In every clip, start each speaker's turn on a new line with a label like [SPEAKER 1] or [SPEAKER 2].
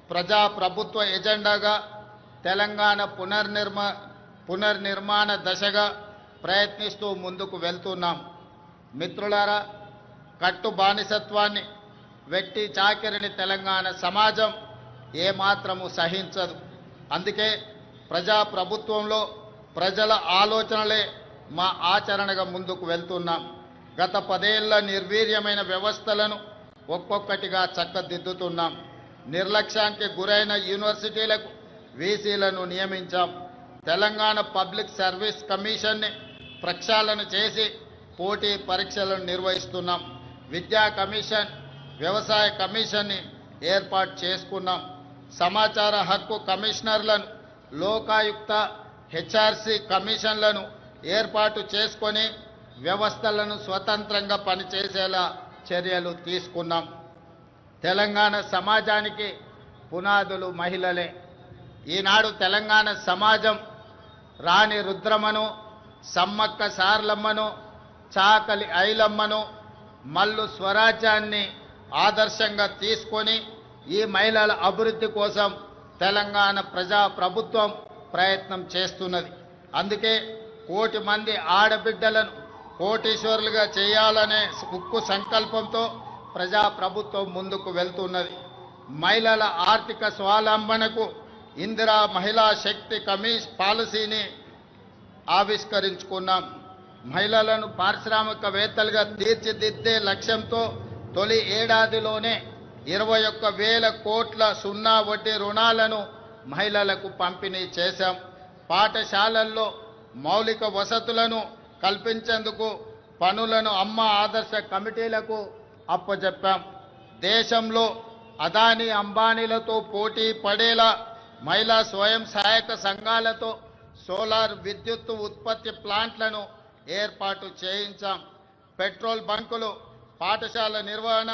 [SPEAKER 1] ప్రజా ప్రభుత్వ ఎజెండాగా తెలంగాణ పునర్నిర్మాణ దశగా ప్రయత్నిస్తూ ముందుకు వెళ్తున్నాం. మిత్రులారా, కట్టు బానిసత్వాన్ని, వెట్టి చాకిరిని తెలంగాణ సమాజం ఏమాత్రము సహించదు. అందుకే ప్రజా ప్రభుత్వంలో ప్రజల ఆలోచనలే మా ఆచరణగా ముందుకు వెళ్తున్నాం. గత 10 ఏళ్ల నిర్వీర్యమైన వ్యవస్థలను ఒక్కొక్కటిగా చక్కదిద్దుతున్నాం. నిర్లక్ష్యానికి గురైన యూనివర్సిటీలకు వీసీలను నియమించాం. తెలంగాణ పబ్లిక్ సర్వీస్ కమిషన్ని ప్రక్షాళన చేసి పోటీ పరీక్షలను నిర్వహిస్తున్నాం. విద్యా కమిషన్, వ్యవసాయ కమిషన్ని ఏర్పాటు చేసుకున్నాం. సమాచార హక్కు కమిషనర్లను, లోకాయుక్త, హెచ్ఆర్సీ కమిషన్లను ఏర్పాటు చేసుకొని వ్యవస్థలను స్వతంత్రంగా పనిచేసేలా చర్యలు తీసుకున్నాం. తెలంగాణ సమాజానికి పునాదులు మహిళలే. ఈనాడు తెలంగాణ సమాజం రాణి రుద్రమను, సమ్మక్క సార్లమ్మను, చాకలి ఐలమ్మను, మల్లు స్వరాజ్యాన్ని ఆదర్శంగా తీసుకొని ఈ మహిళల అభివృద్ధి కోసం తెలంగాణ ప్రజా ప్రభుత్వం ప్రయత్నం చేస్తున్నది. అందుకే 1 కోటి మంది ఆడబిడ్డలను కోటీశ్వరులుగా చేయాలనే ఉక్కు సంకల్పంతో ప్రజా ప్రభుత్వం ముందుకు వెళ్తున్నది. మహిళల ఆర్థిక స్వావలంబనకు ఇందిరా మహిళా శక్తి పాలసీని ఆవిష్కరించుకున్నాం. మహిళలను పారిశ్రామికవేత్తలుగా తీర్చిదిద్దే లక్ష్యంతో తొలి ఏడాదిలోనే 21,000 కోట్ల సున్నా వడ్డీ రుణాలను మహిళలకు పంపిణీ చేశాం. పాఠశాలల్లో మౌలిక వసతులను కల్పించేందుకు పనులను అమ్మ ఆదర్శ కమిటీలకు అప్పచెప్పాం. దేశంలో అదానీ అంబానీలతో పోటీ పడేలా మహిళా స్వయం సహాయక సంఘాలతో సోలార్ విద్యుత్ ఉత్పత్తి ప్లాంట్లను ఏర్పాటు చేయించాం. పెట్రోల్ బంకులు, పాఠశాల నిర్వహణ,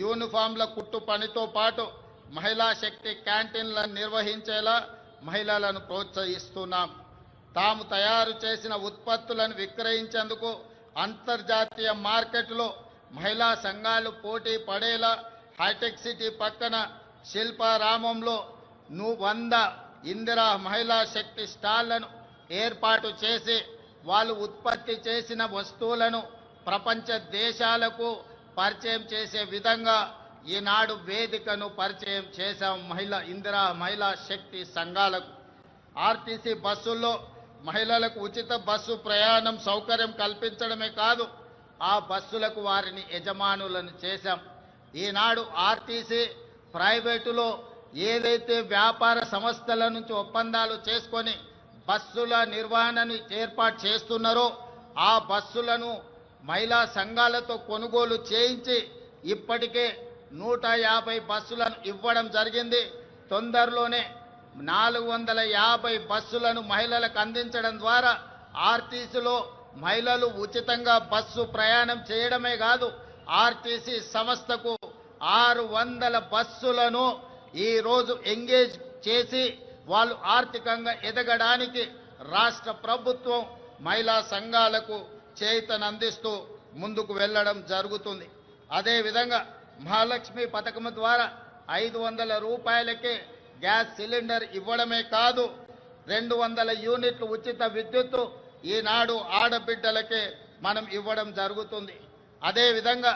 [SPEAKER 1] యూనిఫామ్ల కుట్టు పనితో పాటు మహిళా శక్తి క్యాంటీన్లను నిర్వహించేలా మహిళలను ప్రోత్సహిస్తున్నాం. తాము తయారు చేసిన ఉత్పత్తులను విక్రయించేందుకు అంతర్జాతీయ మార్కెట్లో మహిళా సంఘాలు పోటీ పడేలా హైటెక్ సిటీ పక్కన శిల్పారామంలో 100 ఇందిరా మహిళా శక్తి స్టాళ్లను ఏర్పాటు చేసి వాళ్ళు ఉత్పత్తి చేసిన వస్తువులను ప్రపంచ దేశాలకు పరిచయం చేసే విధంగా ఈనాడు వేదికను పరిచయం చేశాం. ఇందిరా మహిళా శక్తి సంఘాలకు ఆర్టీసీ బస్సుల్లో మహిళలకు ఉచిత బస్సు ప్రయాణం సౌకర్యం కల్పించడమే కాదు, ఆ బస్సులకు వారిని యజమానులను చేశాం. ఈనాడు ఆర్టీసీ ప్రైవేటులో ఏదైతే వ్యాపార సంస్థల నుంచి ఒప్పందాలు చేసుకొని బస్సుల నిర్వహణను ఏర్పాటు చేస్తున్నారో ఆ బస్సులను మహిళా సంఘాలతో కొనుగోలు చేయించి ఇప్పటికే 150 బస్సులను ఇవ్వడం జరిగింది. తొందరలోనే 450 బస్సులను మహిళలకు అందించడం ద్వారా ఆర్టీసీలో మహిళలు ఉచితంగా బస్సు ప్రయాణం చేయడమే కాదు, ఆర్టీసీ సంస్థకు 600 బస్సులను ఈరోజు ఎంగేజ్ చేసి వాళ్ళు ఆర్థికంగా ఎదగడానికి రాష్ట్ర ప్రభుత్వం మహిళా సంఘాలకు చేయూతనందిస్తూ ముందుకు వెళ్ళడం జరుగుతుంది. అదేవిధంగా మహాలక్ష్మి పథకం ద్వారా 500 రూపాయలకే గ్యాస్ సిలిండర్ ఇవ్వడమే కాదు, 200 యూనిట్లు ఉచిత విద్యుత్తు ఈనాడు ఆడబిడ్డలకే మనం ఇవ్వడం జరుగుతుంది. అదేవిధంగా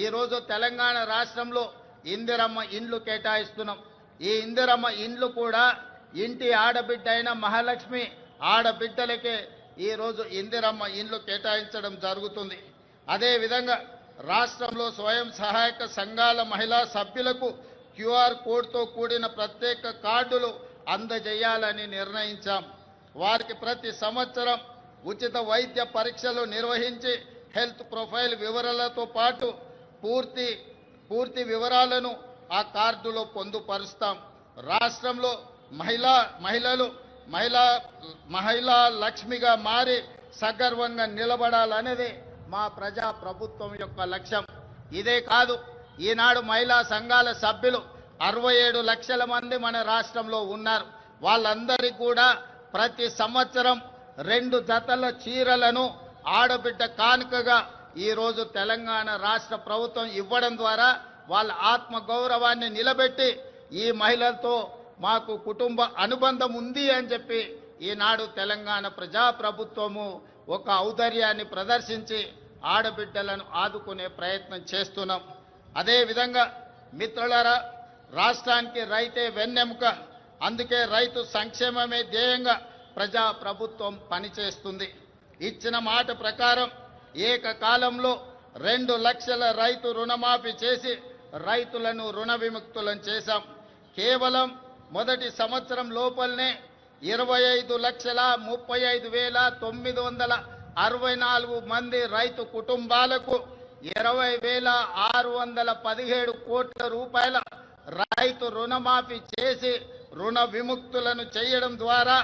[SPEAKER 1] ఈరోజు తెలంగాణ రాష్ట్రంలో ఇందిరమ్మ ఇండ్లు కేటాయిస్తున్నాం. ఈ ఇందిరమ్మ ఇండ్లు కూడా ఇంటి ఆడబిడ్డ అయిన మహాలక్ష్మి ఆడబిడ్డలకే ఈరోజు ఇందిరమ్మ ఇండ్లు కేటాయించడం జరుగుతుంది. అదేవిధంగా రాష్ట్రంలో స్వయం సహాయక సంఘాల మహిళా సభ్యులకు QR కోడ్తో కూడిన ప్రత్యేక కార్డులు అందజేయాలని నిర్ణయించాం. వారికి ప్రతి సంవత్సరం ఉచిత వైద్య పరీక్షలు నిర్వహించి హెల్త్ ప్రొఫైల్ వివరాలతో పాటు పూర్తి వివరాలను ఆ కార్డులో పొందుపరుస్తాం. రాష్ట్రంలో మహిళా లక్ష్మిగా మారి సగర్వంగా నిలబడాలనేది మా ప్రజా ప్రభుత్వం యొక్క లక్ష్యం. ఇదే కాదు, ఈనాడు మహిళా సంఘాల సభ్యులు 67 లక్షల మంది మన రాష్ట్రంలో ఉన్నారు. వాళ్ళందరికీ కూడా ప్రతి సంవత్సరం 2 జతల చీరలను ఆడబిడ్డ కానుకగా ఈరోజు తెలంగాణ రాష్ట్ర ప్రభుత్వం ఇవ్వడం ద్వారా వాళ్ళ ఆత్మ గౌరవాన్ని నిలబెట్టి ఈ మహిళలతో మాకు కుటుంబ అనుబంధం ఉంది అని చెప్పి ఈనాడు తెలంగాణ ప్రజాప్రభుత్వము ఒక ఔదార్యాన్ని ప్రదర్శించి ఆడబిడ్డలను ఆదుకునే ప్రయత్నం చేస్తున్నాం. అదేవిధంగా మిత్రులారా, రాష్ట్రానికి రైతే వెన్నెముక. అందుకే రైతు సంక్షేమమే ధ్యేయంగా ప్రజాప్రభుత్వం పనిచేస్తుంది. ఇచ్చిన మాట ప్రకారం ఏకకాలంలో 2 లక్షల రైతు రుణమాఫీ చేసి రైతులను రుణ విముక్తులను చేశాం. కేవలం మొదటి సంవత్సరం లోపలనే 25,35,964 మంది రైతు కుటుంబాలకు 20,617 కోట్ల రూపాయల రైతు రుణమాఫీ చేసి రుణ విముక్తులను చేయడం ద్వారా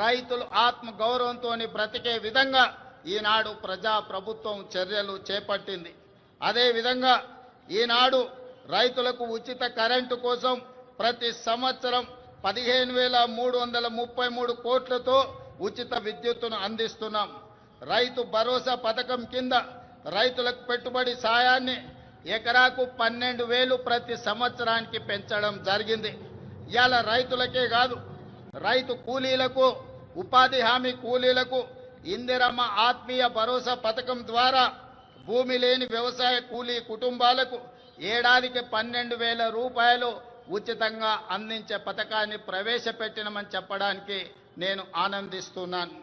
[SPEAKER 1] రైతులు ఆత్మ గౌరవంతో బ్రతికే విధంగా ఈనాడు ప్రజాప్రభుత్వం చర్యలు చేపట్టింది. అదేవిధంగా ఈనాడు రైతులకు ఉచిత కరెంటు కోసం ప్రతి సంవత్సరం 15,333 కోట్లతో ఉచిత విద్యుత్తును అందిస్తున్నాం. రైతు భరోసా పథకం కింద రైతులకు పెట్టుబడి సాయాన్ని ఎకరాకు 12,000 ప్రతి సంవత్సరానికి పెంచడం జరిగింది. ఇవాళ రైతులకే కాదు, రైతు కూలీలకు, ఉపాధి హామీ కూలీలకు ఇందిరమ్మ ఆత్మీయ భరోసా పథకం ద్వారా భూమి లేని వ్యవసాయ కూలీ కుటుంబాలకు ఏడాదికి 12,000 రూపాయలు ఉచితంగా అందించే పథకాన్ని ప్రవేశపెట్టినమని చెప్పడానికి నేను ఆనందిస్తున్నాను.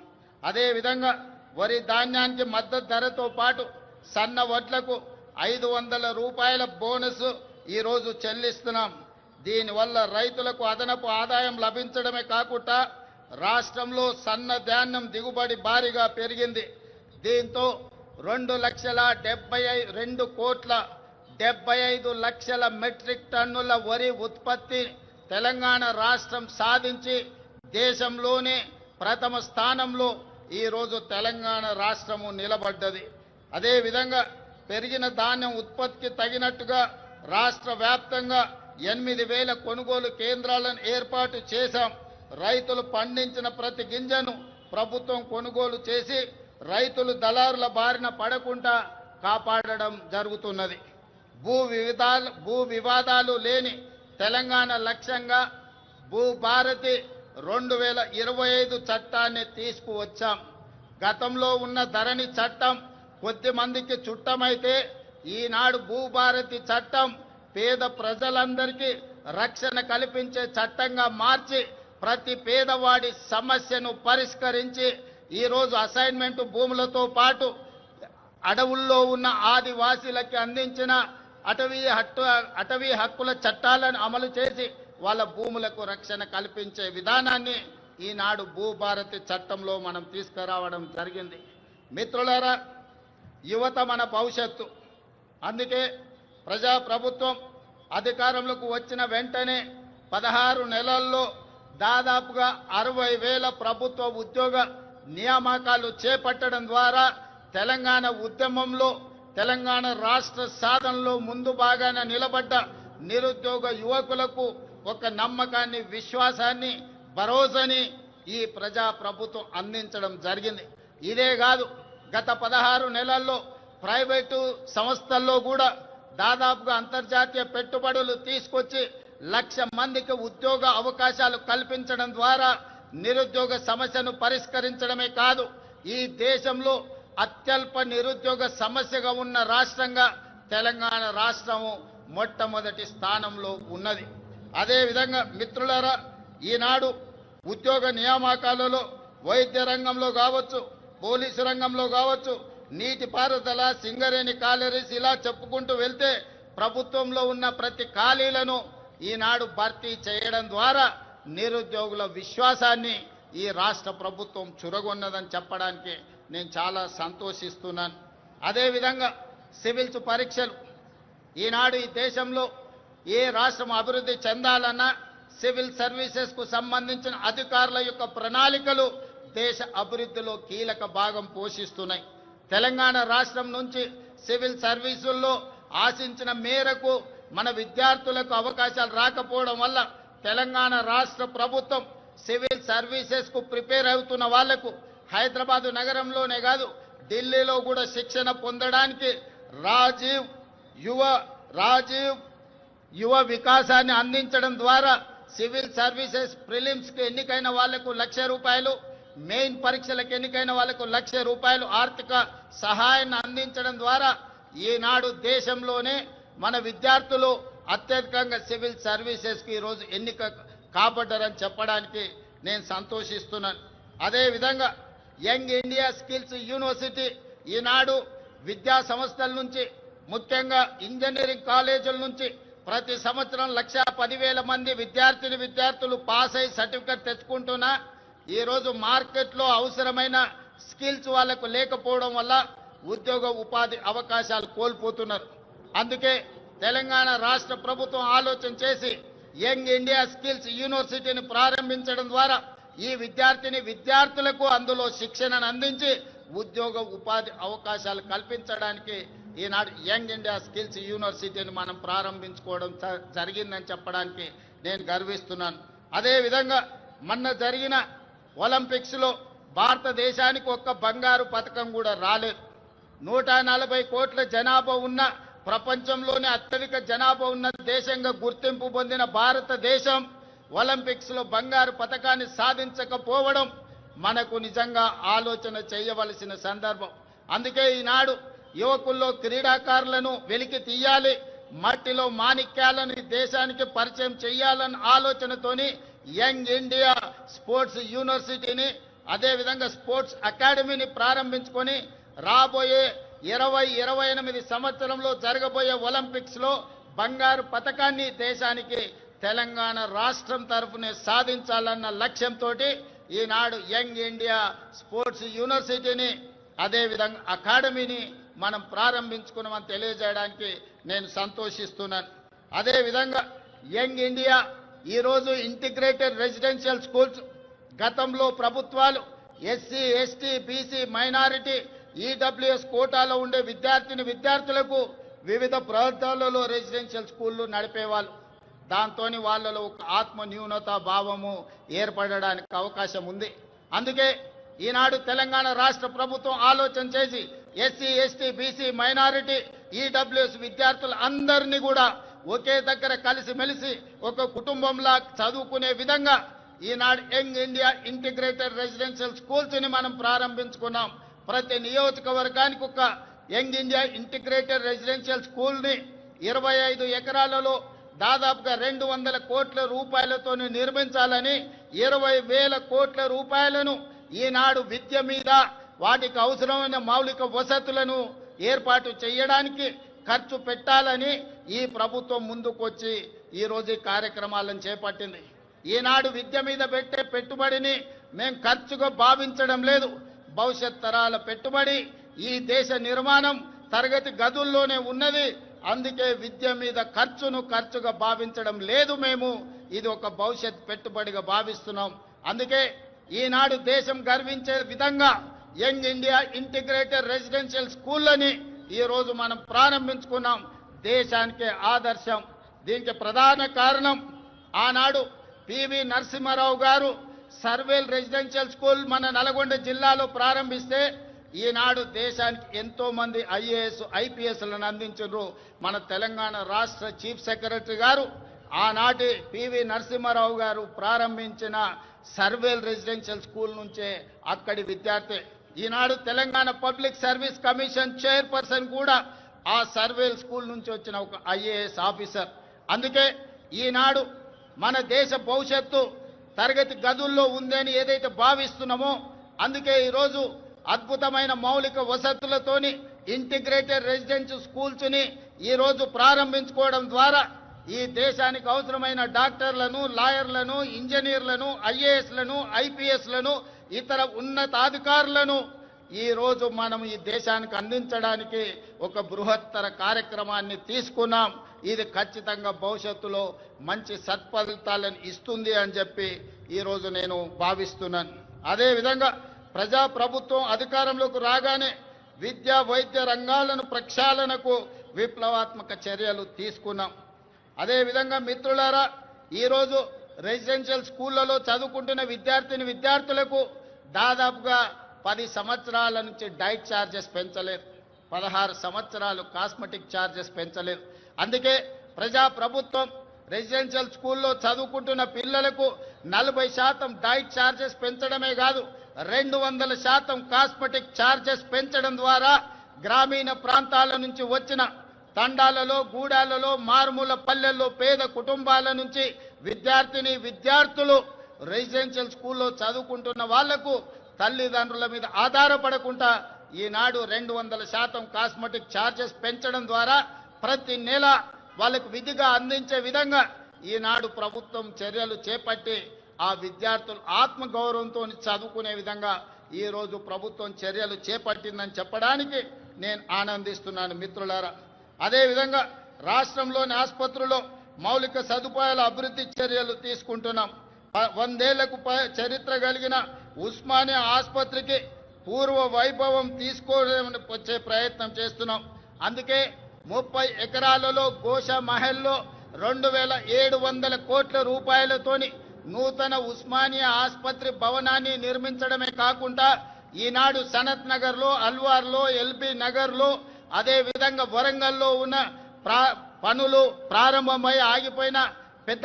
[SPEAKER 1] అదేవిధంగా వరి ధాన్యానికి మద్దతు ధరతో పాటు సన్న వడ్లకు 500 రూపాయల బోనస్ ఈరోజు చెల్లిస్తున్నాం. దీనివల్ల రైతులకు అదనపు ఆదాయం లభించడమే కాకుండా రాష్ట్రంలో సన్న ధాన్యం దిగుబడి భారీగా పెరిగింది. దీంతో 2,72,75,00,000 మెట్రిక్ టన్నుల వరి ఉత్పత్తి తెలంగాణ రాష్ట్రం సాధించి దేశంలోనే ప్రథమ స్థానంలో ఈరోజు తెలంగాణ రాష్ట్రము నిలబడ్డది. అదేవిధంగా పెరిగిన ధాన్యం ఉత్పత్తికి తగినట్టుగా రాష్ట్ర వ్యాప్తంగా 8,000 కొనుగోలు కేంద్రాలను ఏర్పాటు చేశాం. రైతులు పండించిన ప్రతి గింజను ప్రభుత్వం కొనుగోలు చేసి రైతులు దళారుల బారిన పడకుండా కాపాడడం జరుగుతున్నది. భూ వివాదాలు లేని తెలంగాణ లక్ష్యంగా భూభారతి 2025 చట్టాన్ని తీసుకువచ్చాం. గతంలో ఉన్న ధరణి చట్టం కొద్ది మందికి చుట్టమైతే ఈనాడు భూభారతి చట్టం పేద ప్రజలందరికీ రక్షణ కల్పించే చట్టంగా మార్చి ప్రతి పేదవాడి సమస్యను పరిష్కరించి ఈరోజు అసైన్మెంట్ భూములతో పాటు అడవుల్లో ఉన్న ఆదివాసీలకి అందించిన అటవీ హక్కుల చట్టాలను అమలు చేసి వాళ్ళ భూములకు రక్షణ కల్పించే విధానాన్ని ఈనాడు భూభారతి చట్టంలో మనం తీసుకురావడం జరిగింది. మిత్రులారా, యువత మన భవిష్యత్తు. అందుకే ప్రజాప్రభుత్వం అధికారంలోకి వచ్చిన వెంటనే 16 నెలల్లో దాదాపుగా 60,000 ప్రభుత్వ ఉద్యోగ నియామకాలు చేపట్టడం ద్వారా తెలంగాణ ఉద్యమంలో, తెలంగాణ రాష్ట్ర సాధనలో ముందు భాగాన నిలబడ్డ నిరుద్యోగ యువకులకు ఒక నమ్మకాన్ని, విశ్వాసాన్ని, భరోసాని ఈ ప్రజాప్రభుత్వం అందించడం జరిగింది. ఇదే కాదు, గత 16 నెలల్లో ప్రైవేటు సంస్థల్లో కూడా దాదాపుగా అంతర్జాతీయ పెట్టుబడులు తీసుకొచ్చి 1,00,000 మందికి ఉద్యోగ అవకాశాలు కల్పించడం ద్వారా నిరుద్యోగ సమస్యను పరిష్కరించడమే కాదు, ఈ దేశంలో అత్యల్ప నిరుద్యోగ సమస్యగా ఉన్న రాష్ట్రంగా తెలంగాణ రాష్ట్రము మొట్టమొదటి స్థానంలో ఉన్నది. అదేవిధంగా మిత్రులారా, ఈనాడు ఉద్యోగ నియామకాలలో వైద్య రంగంలో కావచ్చు, పోలీసు రంగంలో కావచ్చు, నీటిపారుదల, సింగరేణి కాలరీస్ ఇలా చెప్పుకుంటూ వెళ్తే ప్రభుత్వంలో ఉన్న ప్రతి ఖాళీలను ఈనాడు భర్తీ చేయడం ద్వారా నిరుద్యోగుల విశ్వాసాన్ని ఈ రాష్ట్ర ప్రభుత్వం చురగొన్నదని చెప్పడానికి నేను చాలా సంతోషిస్తున్నాను. అదేవిధంగా సివిల్స్ పరీక్షలు ఈనాడు ఈ దేశంలో ఏ రాష్ట్రం అభివృద్ధి చెందాలన్నా సివిల్ సర్వీసెస్కు సంబంధించిన అధికారుల యొక్క ప్రణాళికలు దేశ అభివృద్ధిలో కీలక భాగం పోషిస్తున్నాయి. తెలంగాణ రాష్ట్రం నుంచి సివిల్ సర్వీసుల్లో ఆశించిన మేరకు మన విద్యార్థులకు అవకాశాలు రాకపోవడం వల్ల తెలంగాణ రాష్ట్ర ప్రభుత్వం సివిల్ సర్వీసెస్కు ప్రిపేర్ అవుతున్న వాళ్లకు హైదరాబాదు నగరంలోనే కాదు, ఢిల్లీలో కూడా శిక్షణ పొందడానికి రాజీవ్ యువ వికాసాన్ని అందించడం ద్వారా సివిల్ సర్వీసెస్ ప్రిలిమ్స్కి ఎన్నికైన వాళ్లకు ₹1,00,000, మెయిన్ పరీక్షలకు ఎన్నికైన వాళ్లకు ₹1,00,000 ఆర్థిక సహాయాన్ని అందించడం ద్వారా ఈనాడు దేశంలోనే మన విద్యార్థులు అత్యధికంగా సివిల్ సర్వీసెస్కి ఈరోజు ఎన్నిక కాబడ్డారని చెప్పడానికి నేను సంతోషిస్తున్నాను. అదేవిధంగా యంగ్ ఇండియా స్కిల్స్ యూనివర్సిటీ ఈనాడు విద్యా సంస్థల నుంచి ముఖ్యంగా ఇంజనీరింగ్ కాలేజీల నుంచి ప్రతి సంవత్సరం 1,10,000 మంది విద్యార్థులు పాస్ అయి సర్టిఫికెట్ తెచ్చుకుంటున్నా ఈరోజు మార్కెట్లో అవసరమైన స్కిల్స్ వాళ్లకు లేకపోవడం వల్ల ఉద్యోగ ఉపాధి అవకాశాలు కోల్పోతున్నారు. అందుకే తెలంగాణ రాష్ట్ర ప్రభుత్వం ఆలోచన చేసి యంగ్ ఇండియా స్కిల్స్ యూనివర్సిటీని ప్రారంభించడం ద్వారా ఈ విద్యార్థులకు అందులో శిక్షణను అందించి ఉద్యోగ ఉపాధి అవకాశాలు కల్పించడానికి ఈనాడు యంగ్ ఇండియా స్కిల్స్ యూనివర్సిటీని మనం ప్రారంభించుకోవడం జరిగిందని చెప్పడానికి నేను గర్విస్తున్నాను. అదేవిధంగా మొన్న జరిగిన ఒలింపిక్స్లో భారతదేశానికి ఒక్క బంగారు పథకం కూడా రాలేదు. 140 కోట్ల జనాభా ఉన్న ప్రపంచంలోనే అత్యధిక జనాభా ఉన్న దేశంగా గుర్తింపు పొందిన భారతదేశం ఒలింపిక్స్లో బంగారు పథకాన్ని సాధించకపోవడం మనకు నిజంగా ఆలోచన చేయవలసిన సందర్భం. అందుకే ఈనాడు యువకుల్లో క్రీడాకారులను వెలికి తీయాలి, మట్టిలో మాణిక్యాలను దేశానికి పరిచయం చేయాలన్న ఆలోచనతోని యంగ్ ఇండియా స్పోర్ట్స్ యూనివర్సిటీని అదేవిధంగా స్పోర్ట్స్ అకాడమీని ప్రారంభించుకొని రాబోయే 2028 సంవత్సరంలో జరగబోయే ఒలింపిక్స్లో బంగారు పథకాన్ని దేశానికి తెలంగాణ రాష్ట్రం తరఫునే సాధించాలన్న లక్ష్యంతో ఈనాడు యంగ్ ఇండియా స్పోర్ట్స్ యూనివర్సిటీని అదేవిధంగా అకాడమీని మనం ప్రారంభించుకున్నామని తెలియజేయడానికి నేను సంతోషిస్తున్నాను. అదేవిధంగా యంగ్ ఇండియా ఈరోజు ఇంటిగ్రేటెడ్ రెసిడెన్షియల్ స్కూల్స్ గతంలో ప్రభుత్వాలు SC, ST, BC, minority, EWS కోటాలో ఉండే విద్యార్థులకు వివిధ ప్రాంతాలలో రెసిడెన్షియల్ స్కూళ్లు నడిపేవాళ్ళు. దాంతో వాళ్ళలో ఒక ఆత్మ న్యూనతా భావము ఏర్పడడానికి అవకాశం ఉంది. అందుకే ఈనాడు తెలంగాణ రాష్ట్ర ప్రభుత్వం ఆలోచన చేసి SC, ST, BC, minority, EWS విద్యార్థులు అందరినీ కూడా ఒకే దగ్గర కలిసిమెలిసి ఒక కుటుంబంలా చదువుకునే విధంగా ఈనాడు యంగ్ ఇండియా ఇంటిగ్రేటెడ్ రెసిడెన్షియల్ స్కూల్స్ని మనం ప్రారంభించుకున్నాం. ప్రతి నియోజకవర్గానికి ఒక యంగ్ ఇండియా ఇంటిగ్రేటెడ్ రెసిడెన్షియల్ స్కూల్ని 25 ఎకరాలలో దాదాపుగా 200 కోట్ల రూపాయలతో నిర్మించాలని 20,000 కోట్ల రూపాయలను ఈనాడు విద్య మీద వాటికి అవసరమైన మౌలిక వసతులను ఏర్పాటు చేయడానికి ఖర్చు పెట్టాలని ఈ ప్రభుత్వం ముందుకొచ్చి ఈరోజు ఈ కార్యక్రమాలను చేపట్టింది. ఈనాడు విద్య మీద పెట్టే పెట్టుబడిని మేము ఖర్చుగా భావించడం లేదు. భవిష్యత్ తరాల పెట్టుబడి ఈ దేశ నిర్మాణం తరగతి గదుల్లోనే ఉన్నది. అందుకే విద్య మీద ఖర్చుగా భావించడం లేదు. మేము ఇది ఒక భవిష్యత్ పెట్టుబడిగా భావిస్తున్నాం. అందుకే ఈనాడు దేశం గర్వించే విధంగా యంగ్ ఇండియా ఇంటిగ్రేటెడ్ రెసిడెన్షియల్ స్కూళ్ళని ఈరోజు మనం ప్రారంభించుకున్నాం. దేశానికే ఆదర్శం. దీనికి ప్రధాన కారణం ఆనాడు పివి నరసింహారావు గారు సర్వేల్ రెసిడెన్షియల్ స్కూల్ మన నల్గొండ జిల్లాలో ప్రారంభిస్తే ఈనాడు దేశానికి ఎంతో మంది ఐఏఎస్, ఐపీఎస్లను అందించారు. మన తెలంగాణ రాష్ట్ర చీఫ్ సెక్రటరీ గారు ఆనాటి పివి నరసింహారావు గారు ప్రారంభించిన సర్వేల్ రెసిడెన్షియల్ స్కూల్ నుంచే అక్కడి విద్యార్థి. ఈనాడు Telangana public service commission chairperson కూడా ఆ సర్వేల్ స్కూల్ నుంచి వచ్చిన ఒక ఐఏఎస్ ఆఫీసర్. అందుకే ఈనాడు మన దేశ భవిష్యత్తు తరగతి గదుల్లో ఉందని ఏదైతే భావిస్తున్నామో అందుకే ఈరోజు అద్భుతమైన మౌలిక వసతులతోని ఇంటిగ్రేటెడ్ రెసిడెన్షియల్ స్కూల్స్ని ఈరోజు ప్రారంభించుకోవడం ద్వారా ఈ దేశానికి అవసరమైన డాక్టర్లను, లాయర్లను, ఇంజనీర్లను, ఐఏఎస్లను, ఐపీఎస్లను, ఇతర ఉన్నతాధికారులను ఈరోజు మనం ఈ దేశానికి అందించడానికి ఒక బృహత్తర కార్యక్రమాన్ని తీసుకున్నాం. ఇది ఖచ్చితంగా భవిష్యత్తులో మంచి సత్ఫలితాలను ఇస్తుంది అని చెప్పి ఈరోజు నేను భావిస్తున్నాను. అదేవిధంగా ప్రజాప్రభుత్వం అధికారంలోకి రాగానే విద్యా, వైద్య రంగాలను ప్రక్షాళనకు విప్లవాత్మక చర్యలు తీసుకున్నాం. అదేవిధంగా మిత్రులారా, ఈరోజు రెసిడెన్షియల్ స్కూళ్లలో చదువుకుంటున్న విద్యార్థులకు దాదాపుగా 10 సంవత్సరాల నుంచి డైట్ ఛార్జెస్ పెంచలేదు, 16 సంవత్సరాలు కాస్మెటిక్ ఛార్జెస్ పెంచలేదు. అందుకే ప్రజాప్రభుత్వం రెసిడెన్షియల్ స్కూల్లో చదువుకుంటున్న పిల్లలకు 40% డైట్ ఛార్జెస్ పెంచడమే కాదు 200% కాస్మెటిక్ ఛార్జెస్ పెంచడం ద్వారా గ్రామీణ ప్రాంతాల నుంచి వచ్చిన తండాలలో గూడాలలో మారుమూల పల్లెల్లో పేద కుటుంబాల నుంచి విద్యార్థులు రెసిడెన్షియల్ స్కూల్లో చదువుకుంటున్న వాళ్లకు తల్లిదండ్రుల మీద ఆధారపడకుండా ఈనాడు 200% కాస్మెటిక్ ఛార్జెస్ పెంచడం ద్వారా ప్రతి నెల వాళ్ళకు విధిగా అందించే విధంగా ఈనాడు ప్రభుత్వం చర్యలు చేపట్టి ఆ విద్యార్థులు ఆత్మగౌరవంతో చదువుకునే విధంగా ఈ రోజు ప్రభుత్వం చర్యలు చేపట్టిందని చెప్పడానికి నేను ఆనందిస్తున్నాను మిత్రులారా. అదేవిధంగా రాష్ట్రంలోని ఆసుపత్రుల్లో మౌలిక సదుపాయాల అభివృద్ధి చర్యలు తీసుకుంటున్నాం. 100 ఏళ్లకు చరిత్ర కలిగిన ఉస్మానియా ఆసుపత్రికి పూర్వ వైభవం తీసుకొచ్చే ప్రయత్నం చేస్తున్నాం. అందుకే 30 ఎకరాలలో గోష మహల్లో 2700 కోట్ల రూపాయలతోని నూతన ఉస్మానియా ఆసుపత్రి భవనాన్ని నిర్మించడమే కాకుండా ఈనాడు సనత్ నగర్లో అల్వార్లో ఎల్బీ నగర్లో అదేవిధంగా వరంగల్లో ఉన్న పనులు ప్రారంభమై ఆగిపోయిన పెద్ద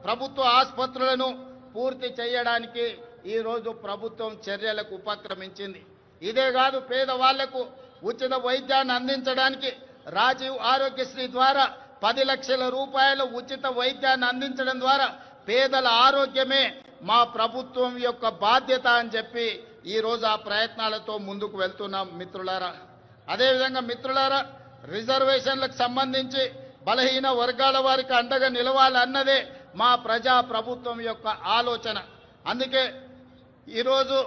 [SPEAKER 1] ప్రభుత్వ ఆసుపత్రులను పూర్తి చేయడానికి ఈరోజు ప్రభుత్వం చర్యలకు ఉపక్రమించింది. ఇదే కాదు పేదవాళ్లకు ఉచిత వైద్యాన్ని అందించడానికి రాజీవ్ ఆరోగ్యశ్రీ ద్వారా 10 లక్షల రూపాయల ఉచిత వైద్యాన్ని అందించడం ద్వారా పేదల ఆరోగ్యమే మా ప్రభుత్వం యొక్క బాధ్యత అని చెప్పి ఈరోజు ఆ ప్రయత్నాలతో ముందుకు వెళ్తున్నాం మిత్రులారా. అదేవిధంగా మిత్రులారా, రిజర్వేషన్లకు సంబంధించి బలహీన వర్గాల వారికి అండగా నిలవాలన్నదే మా ప్రజా ప్రభుత్వం యొక్క ఆలోచన. అందుకే ఈరోజు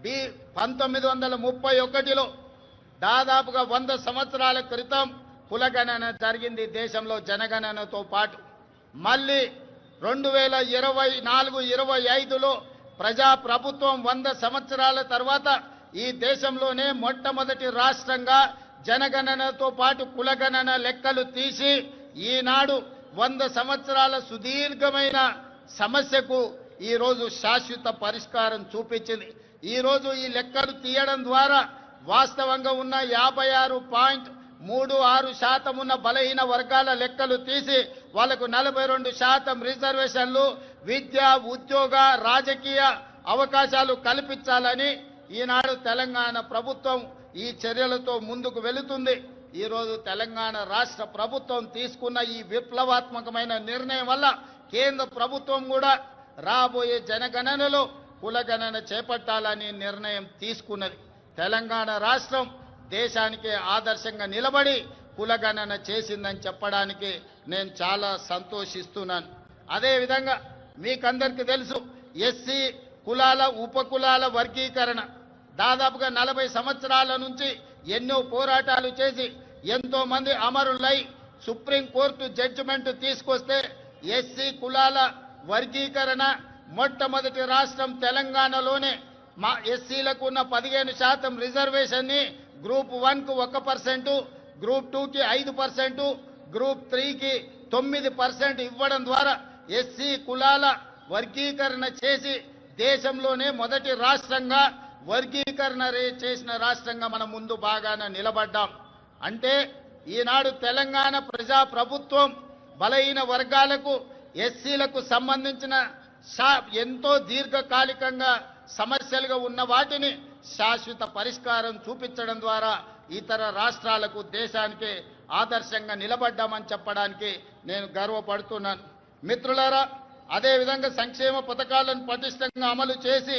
[SPEAKER 1] 1931లో దాదాపుగా 100 సంవత్సరాల క్రితం కులగణన జరిగింది దేశంలో జనగణనతో పాటు. మళ్ళీ 2024-25లో ప్రజా ప్రభుత్వం 100 సంవత్సరాల తర్వాత ఈ దేశంలోనే మొట్టమొదటి రాష్ట్రంగా జనగణనతో పాటు కులగణన లెక్కలు తీసి ఈనాడు 100 సంవత్సరాల సుదీర్ఘమైన సమస్యకు ఈరోజు శాశ్వత పరిష్కారం చూపించింది. ఈరోజు ఈ లెక్కలు తీయడం ద్వారా వాస్తవంగా ఉన్న 56.36% ఉన్న బలహీన వర్గాల లెక్కలు తీసి వాళ్ళకు 42% రిజర్వేషన్లు, విద్య, ఉద్యోగ, రాజకీయ అవకాశాలు కల్పించాలని ఈనాడు తెలంగాణ ప్రభుత్వం ఈ చర్యలతో ముందుకు వెళుతుంది. ఈరోజు తెలంగాణ రాష్ట్ర ప్రభుత్వం తీసుకున్న ఈ విప్లవాత్మకమైన నిర్ణయం వల్ల కేంద్ర ప్రభుత్వం కూడా రాబోయే జనగణనలో కులగణన చేపట్టాలని నిర్ణయం తీసుకున్నది. తెలంగాణ రాష్ట్రం దేశానికే ఆదర్శంగా నిలబడి కులగణన చేసిందని చెప్పడానికి నేను చాలా సంతోషిస్తున్నాను. అదేవిధంగా మీకందరికీ తెలుసు, ఎస్సీ కులాల ఉపకులాల వర్గీకరణ దాదాపుగా 40 సంవత్సరాల నుంచి ఎన్నో పోరాటాలు చేసి ఎంతో మంది అమరులై సుప్రీంకోర్టు జడ్జిమెంట్ తీసుకొస్తే ఎస్సీ కులాల వర్గీకరణ మొట్టమొదటి రాష్ట్రం తెలంగాణలోనే మా ఎస్సీలకు ఉన్న 15% రిజర్వేషన్ని గ్రూప్ 1కు 1%, గ్రూప్ 2కి 5%, గ్రూప్ 3కి 9% ఇవ్వడం ద్వారా ఎస్సీ కులాల వర్గీకరణ చేసి దేశంలోనే మొదటి రాష్ట్రంగా వర్గీకరణ చేసిన రాష్ట్రంగా మనం ముందు బాగానే నిలబడ్డాం. అంటే ఈనాడు తెలంగాణ ప్రజా ప్రభుత్వం బలహీన వర్గాలకు ఎస్సీలకు సంబంధించిన ఎంతో దీర్ఘకాలికంగా సమస్యలుగా ఉన్న వాటిని శాశ్వత పరిష్కారం చూపించడం ద్వారా ఇతర రాష్ట్రాలకు దేశానికి ఆదర్శంగా నిలబడ్డామని చెప్పడానికి నేను గర్వపడుతున్నాను. మిత్రులారా, అదేవిధంగా సంక్షేమ పథకాలను పటిష్టంగా అమలు చేసి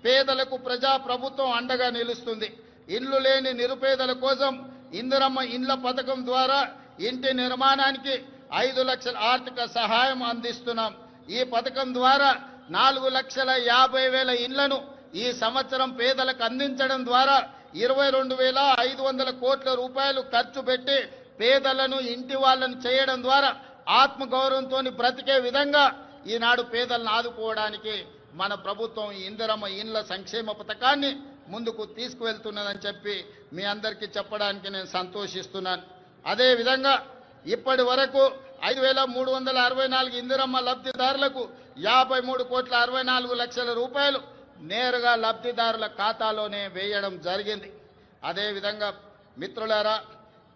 [SPEAKER 1] పేదలకు ప్రజా ప్రభుత్వం అండగా నిలుస్తుంది. ఇల్లు లేని నిరుపేదల కోసం ఇందిరమ్మ ఇండ్ల పథకం ద్వారా ఇంటి నిర్మాణానికి 5 లక్షల ఆర్థిక సహాయం అందిస్తున్నాం. ఈ పథకం ద్వారా 4,50,000 ఇండ్లను ఈ సంవత్సరం పేదలకు అందించడం ద్వారా 22,500 కోట్ల రూపాయలు ఖర్చు పెట్టి పేదలను ఇంటి వాళ్ళను చేయడం ద్వారా ఆత్మగౌరవంతో బ్రతికే విధంగా ఈనాడు పేదలను ఆదుకోవడానికి మన ప్రభుత్వం ఈ ఇందిరమ్మ ఇండ్ల సంక్షేమ పథకాన్ని ముందుకు తీసుకువెళ్తున్నదని చెప్పి మీ అందరికీ చెప్పడానికి నేను సంతోషిస్తున్నాను. అదేవిధంగా ఇప్పటి వరకు 5,364 ఇందిరమ్మ లబ్ధిదారులకు 53,64,00,000 రూపాయలు నేరుగా లబ్ధిదారుల ఖాతాలోనే వేయడం జరిగింది. అదేవిధంగా మిత్రులారా,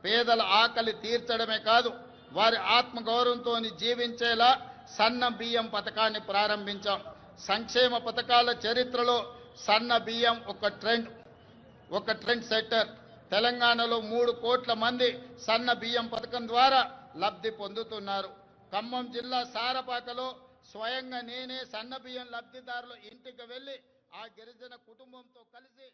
[SPEAKER 1] పేదల ఆకలి తీర్చడమే కాదు వారి ఆత్మగౌరవంతో జీవించేలా సన్న బియ్యం పథకాన్ని ప్రారంభించాం. సంక్షేమ పథకాల చరిత్రలో సన్న బియ్యం ఒక ట్రెండ్ సెట్టర్. తెలంగాణలో 3 కోట్ల మంది సన్న బియ్యం పథకం ద్వారా లబ్ధి పొందుతున్నారు. ఖమ్మం జిల్లా సారపాకలో స్వయంగా నేనే సన్న బియ్యం లబ్ధిదారుల ఇంటికి వెళ్లి ఆ గిరిజన కుటుంబంతో కలిసి